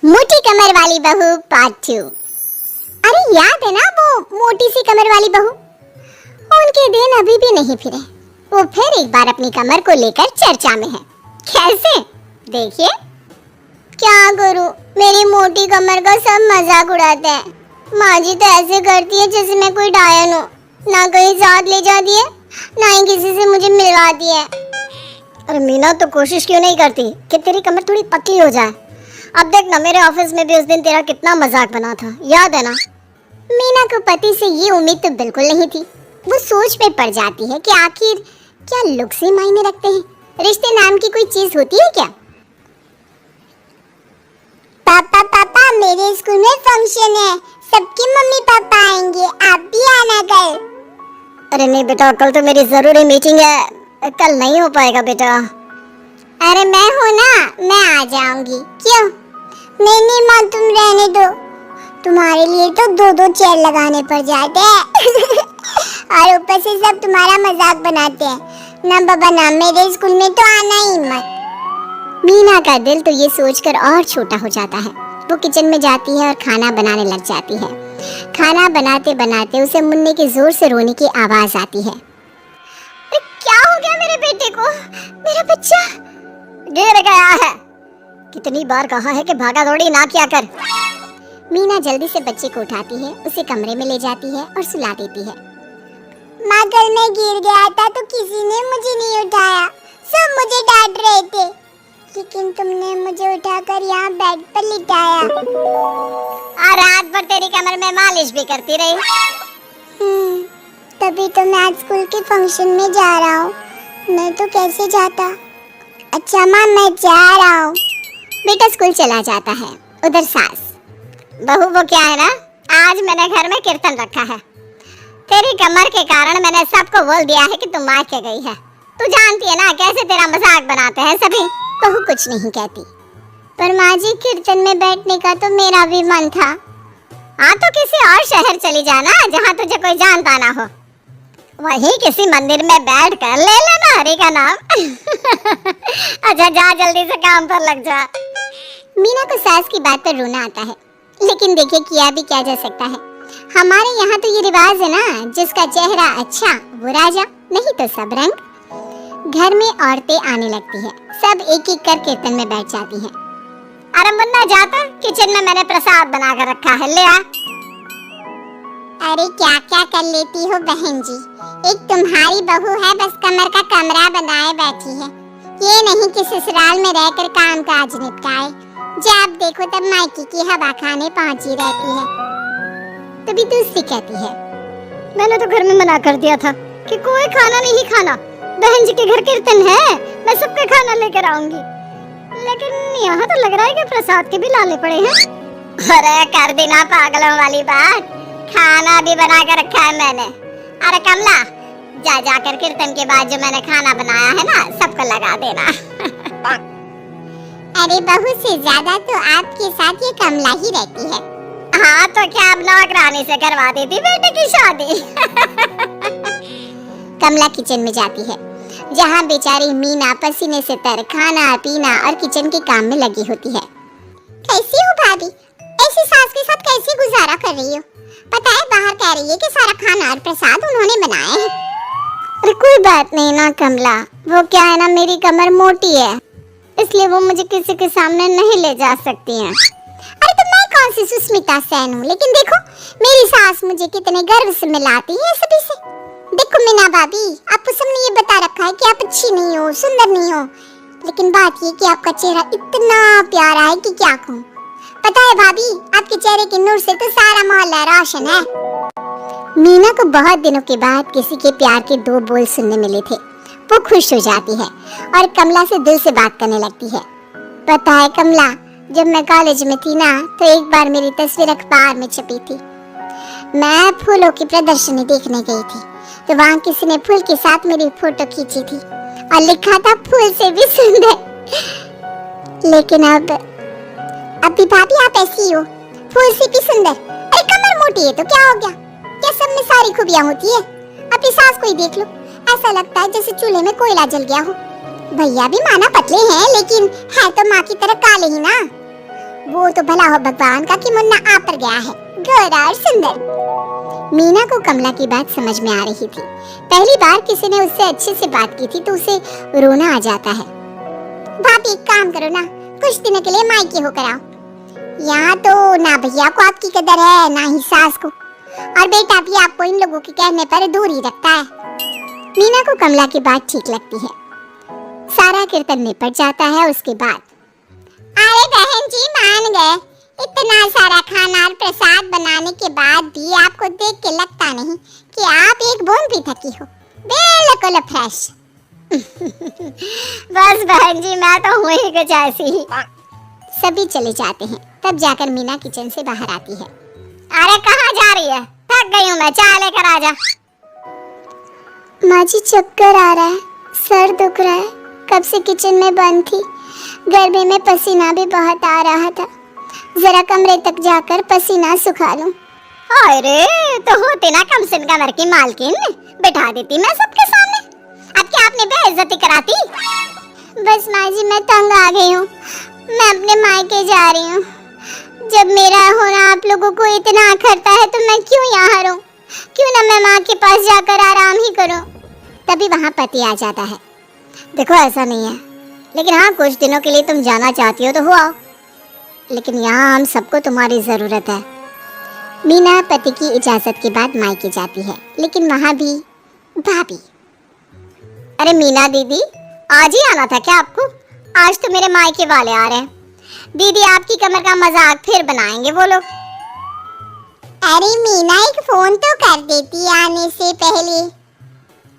मोटी कमर वाली बहू पार्ट 2। अरे याद है ना वो मोटी सी कमर वाली बहू? उनके दिन अभी भी नहीं फिरे। वो फिर एक बार अपनी कमर को लेकर चर्चा में है। कैसे? देखिए। क्या करूं, मेरी मोटी कमर का सब मजाक उड़ाते हैं। माँ जी तो ऐसे करती है जैसे मैं कोई डायन हूँ। ना कहीं साथ ले जाती है, ना ही किसी से मुझे मिलवाती है। अरे मीना तो कोशिश क्यों नहीं करती कि तेरी कमर थोड़ी पतली हो जाए? अब देख ना, मेरे ऑफिस में भी उस दिन तेरा कितना मजाक बना था, याद है ना? मीना को पति से ये उम्मीद तो बिल्कुल नहीं थी। वो सोच में पड़ जाती है कि आखिर क्या लुक से मायने रखते हैं? रिश्ते नाम की कोई चीज होती है क्या? पापा पापा, मेरे स्कूल में फंक्शन है, सबके मम्मी पापा आएंगे, आप भी आना कल। अरे नहीं बेटा, कल तो मेरी जरूरी मीटिंग है, कल नहीं हो पाएगा बेटा। अरे मैं हूँ ना, मैं आ जाऊंगी। क्यों? नहीं माँ, तुम रहने दो, तुम्हारे लिए तो 2-2 चेयर लगाने पड़ जाते हैं। और ऊपर से सब तुम्हारा मजाक बनाते हैं। ना बाबा ना, मेरे स्कूल में तो आना ही मत। मीना का दिल तो ये सोचकर और छोटा हो जाता है। वो किचन में जाती है और खाना बनाने लग जाती है। खाना बनाते बनाते उसे मुन्ने के जोर से रोने की आवाज आती है। क्या हो गया मेरे बेटे को? मेरा बच्चा गिर गया है। कितनी बार कहा है कि भागा दौड़ी ना किया कर। मीना जल्दी से बच्चे को उठाती है, उसे कमरे में ले जाती है और सुला देती है। माँ, कल मैं गिर गया था तो किसी ने मुझे नहीं उठाया, सब मुझे डांट रहे थे, लेकिन तुमने मुझे उठाकर यहाँ बेड पर लिटाया और रात भर तेरी कमर में मालिश भी करती रही। तभी तो मैं आज स्कूल के फंक्शन में जा रहा हूँ, मैं तो कैसे जाता। अच्छा माँ, मैं जा रहा हूँ। बेटा स्कूल चला जाता है। उधर सास, बहू वो क्या है ना, आज मैंने घर में कीर्तन रखा है। तेरी कमर के कारण मैंने सबको बोल दिया है कि तुम मायके गई है। तू जानती है ना कैसे तेरा मजाक बनाते हैं सभी। बहू कुछ नहीं कहती। पर माँ जी, कीर्तन में बैठने का तो मेरा भी मन था। हाँ तो किसी और शहर चली जाना जहाँ तुझे कोई जानता ना हो, वहीं किसी मंदिर में बैठ कर ले लेना हरि का नाम। अच्छा जा, जल्दी से काम पर लग जा। मीना को सास की बात पर रोना आता है, लेकिन देखिए किया भी क्या जा सकता है। हमारे यहाँ तो ये रिवाज है ना, जिसका चेहरा अच्छा वो राजा, नहीं तो सब रंग। घर में औरतें आने लगती है, सब एक एक कर कीर्तन में बैठ जाती हैं। अरे मुन्ना जाता, किचन में मैंने प्रसाद बना कर रखा है, ले आ। अरे क्या क्या कर लेती हो बहन जी, एक तुम्हारी बहू है बस कमर का कमरा बनाए बैठी है। ये नहीं कि ससुराल में रहकर काम काज निपटाए, जब देखो तब मायके की हवा खाने पहुंची रहती है। तभी तो उससे कहती है, मैंने तो घर में मना कर दिया था कि कोई खाना नहीं खाना, बहन जी के घर कीर्तन है, मैं सबका खाना लेकर आऊंगी। लेकिन यहाँ तो लग रहा है कि प्रसाद के भी लाने पड़े हैं। अरे कर देना पागलों वाली बात, खाना भी बना कर रखा है मैंने। अरे कमला, जा जाकर कीर्तन के बाद जो मैंने खाना बनाया है ना, सबको लगा देना। अरे बहू से ज्यादा तो आपके साथ ये कमला ही रहती है। हाँ तो क्या अब नौकरानी से करवा देती बेटे की शादी। कमला किचन में जाती है, जहाँ बेचारी मीना पसीने से तर खाना पीना और किचन के काम में लगी होती है। कैसी हो भाभी, ऐसी सास के साथ कैसे गुजारा कर रही हो? पता है बाहर कह रही है कि सारा खाना और प्रसाद उन्होंने बनाया है। अरे कोई बात नहीं ना कमला, वो क्या है ना, मेरी कमर मोटी है, इसलिए वो मुझे किसी के सामने नहीं ले जा सकती हैं। अरे तो मैं कौन सी सुस्मिता सेन हूँ, लेकिन देखो मेरी सास मुझे कितने गर्व से मिलाती है सभी से। देखो मीना भाभी, आपको सबने ये बता रखा है कि आप अच्छी नहीं हो, सुंदर नहीं हो, लेकिन बात ये कि आपका चेहरा इतना प्यारा है कि क्या कहूँ। पता है भाभी, आपके चेहरे के नूर से तो सारा मोहल्ला रोशन है। मीना को बहुत दिनों के बाद किसी के प्यार के 2 बोल सुनने मिले थे। वो खुश हो जाती है और कमला से दिल से बात करने लगती है। पता है कमला, जब मैं कॉलेज में थी ना, तो एक बार मेरी तस्वीर अखबार में छपी थी। मैं फूलों की प्रदर्शनी देखने गई थी, तो वहाँ किसी ने फूल के साथ मेरी फोटो खींची थी और लिखा था फूल से भी सुंदर। लेकिन अभी भाभी आप ऐसी हो, फूल से भी सुंदर। अरे कमर मोटी है तो क्या हो गया, क्या सब में सारी खूबियां होती है? अपनी सास को ही देख लो, ऐसा लगता है जैसे चूल्हे में कोयला जल गया हो। भैया भी माना पतले हैं, लेकिन है तो माँ की तरह काले ही ना। वो तो भला हो भगवान का कि मुन्ना आ पर गया है, गोरा और सुंदर। मीना को कमला की बात समझ में आ रही थी। पहली बार किसी ने उससे अच्छे से बात की थी तो उसे रोना आ जाता है। भाभी एक काम करो ना, कुछ दिनों के लिए मायके होकर आओ। यहाँ तो ना भैया को आपकी कदर है ना ही सास को, और बेटा भी आपको इन लोगों के कहने पर दूर ही रखता है। मीना को कमला की बात ठीक लगती है। सारा कीर्तन निपट जाता है। उसके बाद अरे बहन जी मान गए, इतना सारा खाना और प्रसाद बनाने के बाद भी आपको देख के लगता नहीं कि आप एक बूंद भी थकी हो, बिल्कुल फ्रेश। बस बहन जी मैं तो हूँ ही कुछ ऐसी ही। सभी चले जाते हैं। तब जाकर मीना किचन से बाहर आती है। अरे कहाँ जा रही है? थक गई हूँ मैं, चाय लेकर आ जा। माँ जी चक्कर आ रहा है, सर दुख रहा है, कब से किचन में बंद थी, गर्मी में पसीना भी बहुत आ रहा था, जरा कमरे तक जाकर पसीना सुखा लूं। अरे तो होती ना कम से कम की मालकिन, बिठा देती मैं सबके सामने, अब क्या आपने बेइज्जती कराती। बस माँ जी मैं तंग आ गई हूँ, मैं अपने मायके जा रही हूँ। जब मेरा होना आप लोगों को इतना अखरता है तो मैं क्यों यहाँ रहूं, क्यों ना मैं माँ के पास जाकर आराम ही करूं। तभी वहाँ पति आ जाता है। देखो ऐसा नहीं है, लेकिन हाँ कुछ दिनों के लिए तुम जाना चाहती हो तो हो आओ, लेकिन यहाँ हम सबको तुम्हारी जरूरत है। मीना पति की इजाजत के बाद मायके जाती है, लेकिन वहाँ भी भाभी। अरे मीना दीदी आज ही आना था क्या आपको? आज तो मेरे मायके वाले आ रहे हैं। दीदी आपकी कमर का मजाक फिर बनाएंगे वो लोग। अरे मीना एक फोन तो कर देती आने से पहले।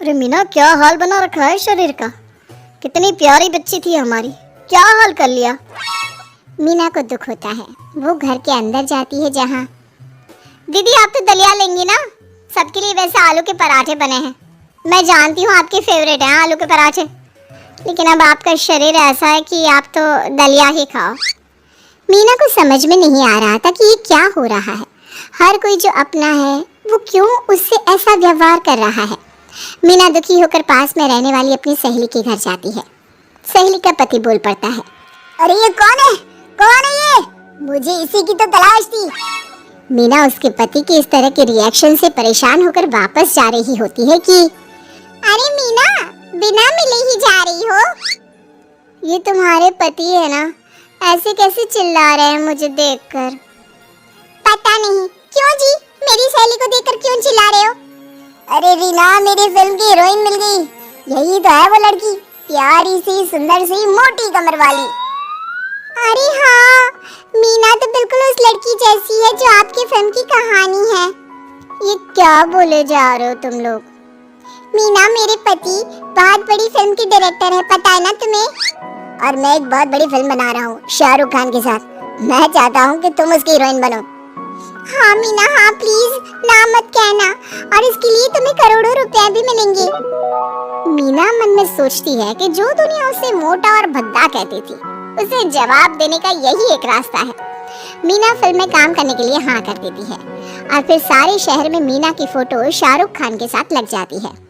अरे मीना क्या हाल बना रखा है शरीर का, कितनी प्यारी बच्ची थी हमारी, क्या हाल कर लिया। मीना को दुख होता है। वो घर के अंदर जाती है जहाँ दीदी आप तो दलिया लेंगी ना, सबके लिए वैसे आलू के पराठे बने हैं। मैं जानती हूँ आपके फेवरेट हैं आलू के पराठे, लेकिन अब आपका शरीर ऐसा है कि आप तो दलिया ही खाओ। मीना को समझ में नहीं आ रहा था कि ये क्या हो रहा है। हर कोई जो अपना है वो क्यों उससे ऐसा व्यवहार कर रहा है। मीना दुखी होकर पास में रहने वाली अपनी सहेली के घर जाती है। सहेली का पति बोल पड़ता है, अरे ये कौन है, कौन है ये? मुझे इसी की तो तलाश थी। मीना उसके पति के इस तरह के रिएक्शन से परेशान होकर वापस जा रही होती है कि अरे मीना बिना मिले ही जा रही हो? ये तुम्हारे पति है ना, ऐसे कैसे चिल्ला रहे हैं मुझे देखकर? पता नहीं क्यों जी, मेरी सहेली को देखकर क्यों चिल्ला रहे हो? अरे रीना मेरी फिल्म की हीरोइन मिल गई, यही तो है वो लड़की, प्यारी सी सुंदर सी मोटी कमर वाली। अरे हाँ मीना तो बिल्कुल उस लड़की जैसी है जो आपकी फिल्म की कहानी है। ये क्या बोले जा रहे हो तुम लोग? मीना मेरे पति बहुत बड़ी फिल्म की डायरेक्टर है, पता है ना तुम्हें? और मैं एक बहुत बड़ी फिल्म बना रहा हूँ शाहरुख खान के साथ। मैं चाहता हूँ कि तुम उसकी हीरोइन बनो। हाँ मीना हाँ प्लीज ना मत कहना, और इसके लिए तुम्हें करोड़ों रुपए भी मिलेंगे। मीना मन में सोचती है कि जो दुनिया उसे मोटा और भद्दा कहती थी उसे जवाब देने का यही एक रास्ता है। मीना फिल्म में काम करने के लिए हाँ कर देती है और फिर सारे शहर में मीना की फोटो शाहरुख खान के साथ लग जाती है।